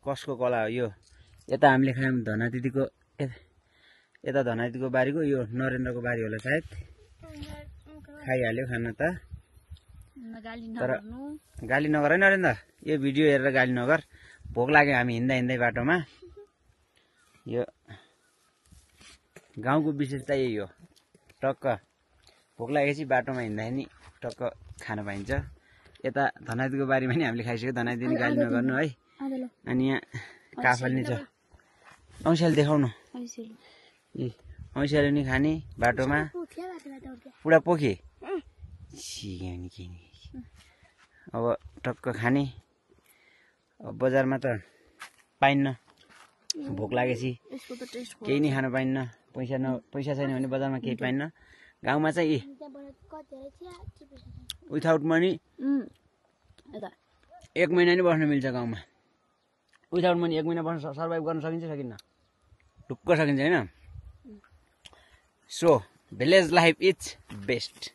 कसको कला हो यो। यता हामीले खायौँ धना दिदीको, यता धना दिदीको बारीको, यो नरेन्द्रको बारी होला सायद। खाइहाल्यो खाना त, तर गाली नगर है नरेन्द्र, यो भिडियो हेरेर गाली नगर। भोक लाग्यो, हामी हिँड्दा हिँड्दै बाटोमा। यो गाउँको विशेषता यही हो, टक्क भोक लागेपछि बाटोमा हिँड्दाखेरि नि टक्क खान पाइन्छ। यता धनादिको बारीमा नि हामीले खाइसक्यो, धनादी नि गाली नगर्नु है। अनि यहाँ काफल नि छ, औँसीले देखाउनु। औँसीले नि खाने बाटोमा पुरा पोखे। अब टक्क खाने। अब बजारमा त पाइन्न, भोक लागेपछि केही नि खान पाइन्न। पैसा छैन भने बजारमा केही पाइन्न। गाउँमा चाहिँ विथआउट मनी 1 महिना नि बस्न मिल्छ गाउँमा। विथआउट मनी 1 महिना बस्न सर्भाइभ गर्न सकिन्छ सकिन्न? ढुक्क सकिन्छ होइन। So village life is best.